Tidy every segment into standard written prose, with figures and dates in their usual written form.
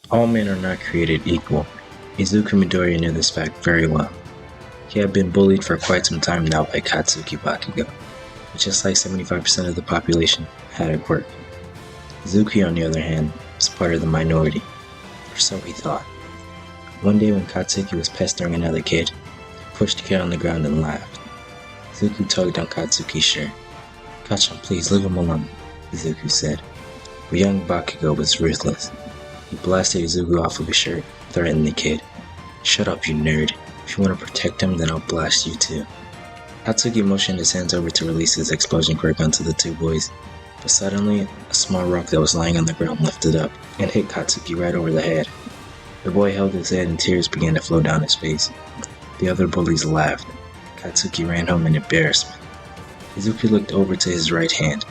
All men are not created equal. Izuku Midoriya knew this fact very well. He had been bullied for quite some time now by Katsuki Bakugo, but just like 75% of the population had a quirk. Izuku, on the other hand, was part of the minority, or so he thought. One day when Katsuki was pestering another kid, he pushed the kid on the ground and laughed. Izuku tugged on Katsuki's shirt. "Kachan, please leave him alone," Izuku said. But young Bakugo was ruthless. He blasted Izuku off of his shirt, threatening the kid. "Shut up, you nerd. If you want to protect him, then I'll blast you too." Katsuki motioned his hands over to release his explosion quirk onto the two boys, but suddenly, a small rock that was lying on the ground lifted up and hit Katsuki right over the head. The boy held his head and tears began to flow down his face. The other bullies laughed. Katsuki ran home in embarrassment. Izuku looked over to his right hand.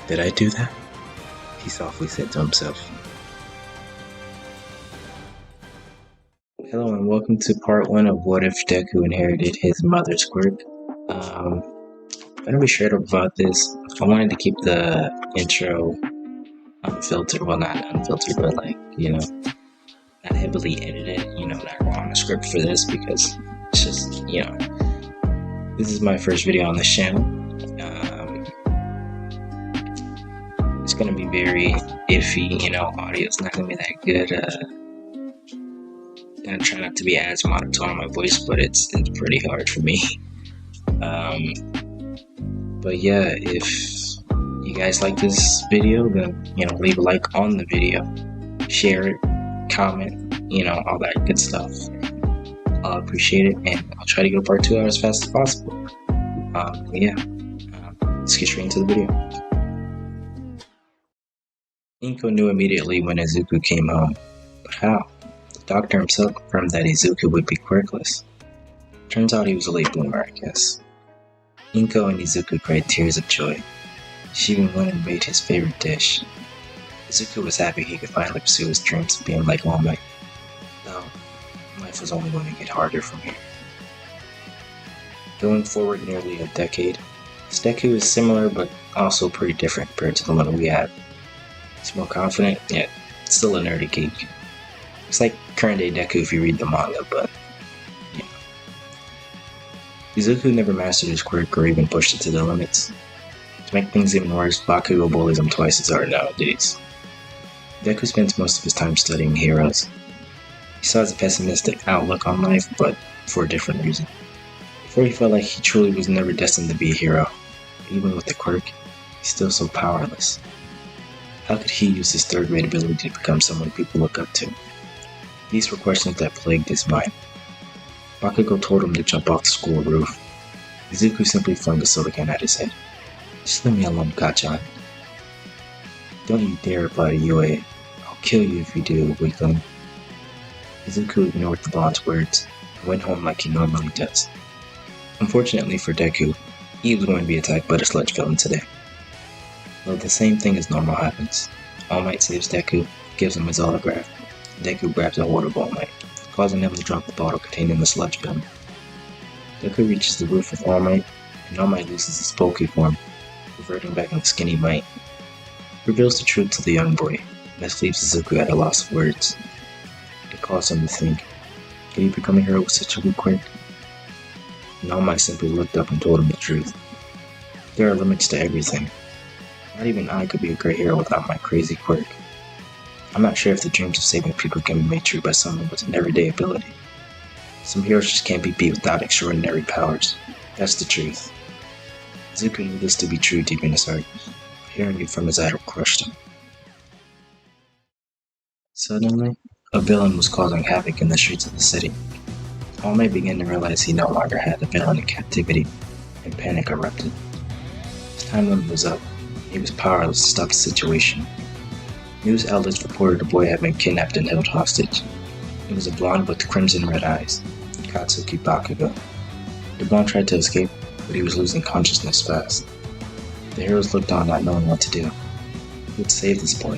"Did I do that?" he softly said to himself. Hello and welcome to part 1 of What If Deku Inherited His Mother's Quirk. I'm gonna be straight up about this. I wanted to keep the intro unfiltered, well not unfiltered, but not heavily edited, not on the script for this because it's just, this is my first video on this channel. It's gonna be very iffy, audio's not gonna be that good. I try not to be as monotone on my voice, but it's pretty hard for me. But yeah, if you guys like this video, then leave a like on the video, share it, comment, all that good stuff. I'll appreciate it, and I'll try to go part 2 out as fast as possible. Let's get straight into the video. Inko knew immediately when Izuku came home, but how? The doctor himself confirmed that Izuku would be quirkless. Turns out he was a late bloomer, I guess. Inko and Izuku cried tears of joy. She even went and made his favorite dish. Izuku was happy he could finally pursue his dreams of being like All Might. Though, life was only going to get harder from here. Going forward nearly a decade, this Deku is similar but also pretty different compared to the one we have. He's more confident, yet still a nerdy geek. It's like current day Deku if you read the manga, but Izuku never mastered his quirk or even pushed it to the limits. To make things even worse, Bakugo bullies him twice as hard nowadays. Deku spends most of his time studying heroes. He still has a pessimistic outlook on life, but for a different reason. Before he felt like he truly was never destined to be a hero, even with the quirk, he's still so powerless. How could he use his third-rate ability to become someone people look up to? These were questions that plagued his mind. Bakugo told him to jump off the school roof. Izuku simply flung a soda can at his head. "Just leave me alone, Kachan." "Don't you dare reply to UA. I'll kill you if you do, weakling." Izuku ignored the bond's words and went home like he normally does. Unfortunately for Deku, he was going to be attacked by the sludge villain today. Though the same thing as normal happens. All Might saves Deku, gives him his autograph. Deku grabs a hold of All Might, causing him to drop the bottle containing the sludge villain. Deku reaches the roof with All Might, and All Might loses his Poke form, reverting back into Skinny Might. He reveals the truth to the young boy, and this leaves Izuku at a loss of words. It caused him to think, could he become a hero with such a weak quirk? And All Might simply looked up and told him the truth. There are limits to everything. Not even I could be a great hero without my crazy quirk. I'm not sure if the dreams of saving people can be made true by someone with an everyday ability. Some heroes just can't be beat without extraordinary powers. That's the truth. Izuku knew this to be true deep in his heart. Hearing it from his idol crushed him. Suddenly, a villain was causing havoc in the streets of the city. All Might began to realize he no longer had the villain in captivity, and panic erupted. His time limit was up. He was powerless to stop the situation. News outlets reported the boy had been kidnapped and held hostage. It was a blonde with crimson-red eyes, Katsuki Bakugo. The blonde tried to escape, but he was losing consciousness fast. The heroes looked on, not knowing what to do. Who would save this boy?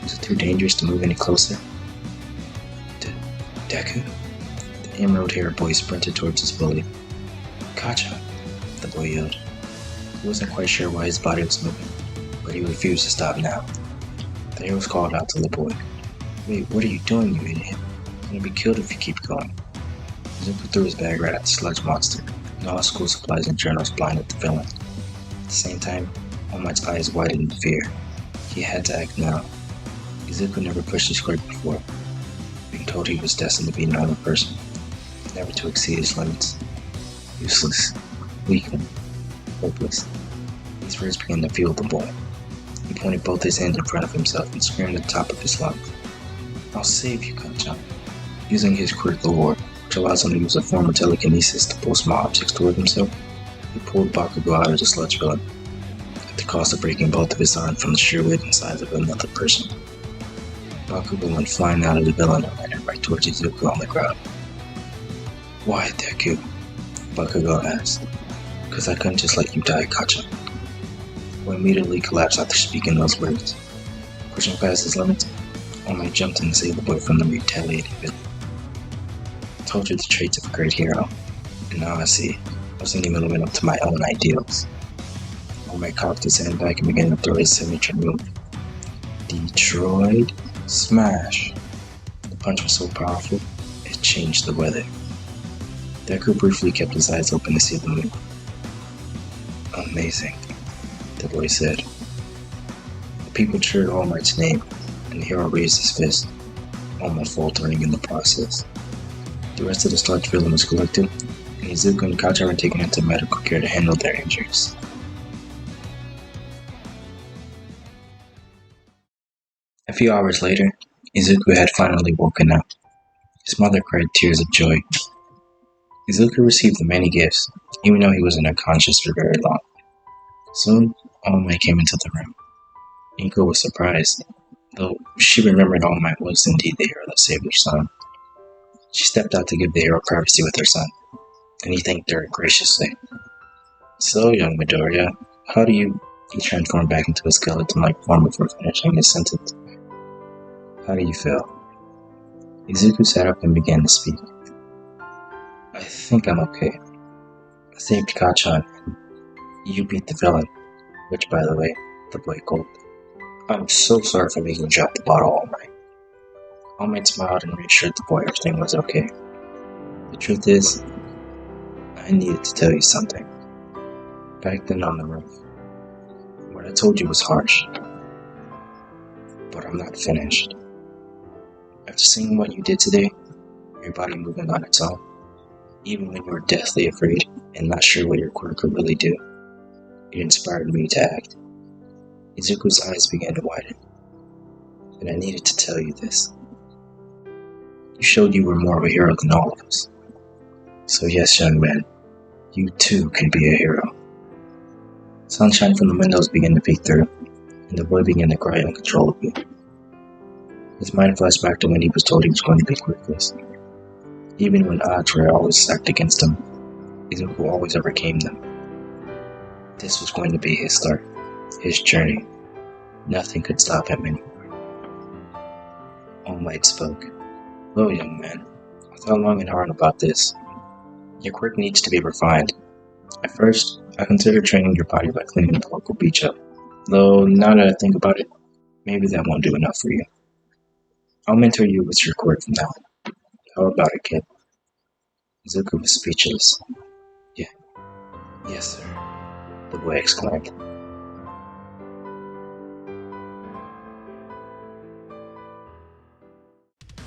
Was it too dangerous to move any closer? Deku? The emerald-haired boy sprinted towards his bully. "Kacha!" the boy yelled. He wasn't quite sure why his body was moving, but he refused to stop now. The heroes called out to the boy. Wait, what are you doing, you idiot? You're gonna be killed if you keep going. Deku threw his bag right at the sludge monster, and all school supplies and journals blinded the villain. At the same time, All Might's eyes widened in fear. He had to act now. Izuku never pushed his Quirk before, being told he was destined to be another person, never to exceed his limits. Useless, weakling, hopeless. These words began to fuel the boy. He pointed both his hands in front of himself and screamed at the top of his lungs. I'll save you, Kanchan. Using his Quirk Lord, which allows him to use a form of telekinesis to pull small objects toward himself, he pulled Bakugo out of the sludge villain, at the cost of breaking both of his arms from the sheer weight and size of another person. Bakugo went flying out of the villain and landed right towards Izuku on the ground. Why, Deku? Bakugo asked. Because I couldn't just let you die, Kanchan. He immediately collapsed after speaking those words. Pushing past his limits, All Might jumped in to save the boy from the retaliating villain. I told you the traits of a great hero, and now I see I wasn't even living up to my own ideals. All Might cocked his hand back and began to throw his signature move. Detroit Smash. The punch was so powerful, it changed the weather. Deku briefly kept his eyes open to see the move. Amazing, the boy said. The people cheered All Might's name, and the hero raised his fist, All Might faltering in the process. The rest of the sludge villain was collected, and Izuku and Kanchan were taken into medical care to handle their injuries. A few hours later, Izuku had finally woken up. His mother cried tears of joy. Izuku received the many gifts, even though he wasn't unconscious for very long. Soon, All Might came into the room. Inko was surprised, though she remembered All Might was indeed the hero that saved her son. She stepped out to give the hero privacy with her son, and he thanked her graciously. So, young Midoriya, how do you... He transformed back into a skeleton-like form before finishing his sentence. How do you feel? Izuku sat up and began to speak. I think I'm okay. I saved Kanchan. You beat the villain, which, by the way, the boy called. I'm so sorry for making you drop the bottle, All Might. All Might smiled and reassured the boy everything was okay. The truth is, I needed to tell you something. Back then on the roof, what I told you was harsh, but I'm not finished. After seeing what you did today, your body moving on its own, even when you were deathly afraid and not sure what your Quirk could really do, it inspired me to act. Izuku's eyes began to widen, and I needed to tell you this. You showed you were more of a hero than all of us. So yes, young man, you too can be a hero. Sunshine from the windows began to peek through, and the boy began to cry uncontrollably. His mind flashed back to when he was told he was going to be Quirkless. Even when odds were always stacked against him, Izuku always overcame them. This was going to be his start, his journey. Nothing could stop him anymore. All Might spoke. Well, young man, I thought long and hard about this. Your Quirk needs to be refined. At first, I considered training your body by cleaning the local beach up. Though, now that I think about it, maybe that won't do enough for you. I'll mentor you with your Quirk from now on. How about it, kid? Izuku was speechless. Yeah. Yes, sir, the boy exclaimed.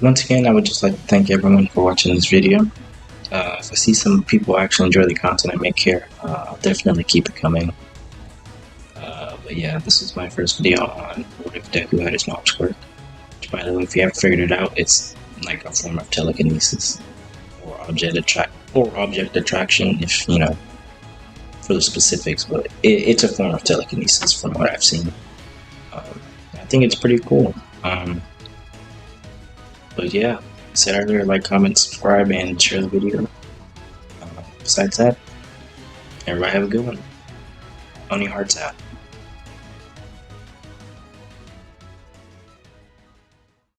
Once again, I would just like to thank everyone for watching this video. If I see some people actually enjoy the content I make here, I'll definitely keep it coming. But yeah, this is my first video on what if Deku had his mom's Quirk. Which, by the way, if you haven't figured it out, it's like a form of telekinesis. Or object attraction, if, you know, for the specifics. But it's a form of telekinesis from what I've seen. I think it's pretty cool. But yeah, said earlier, like, comment, subscribe, and share the video. Besides that, everybody have a good one. Only hearts out.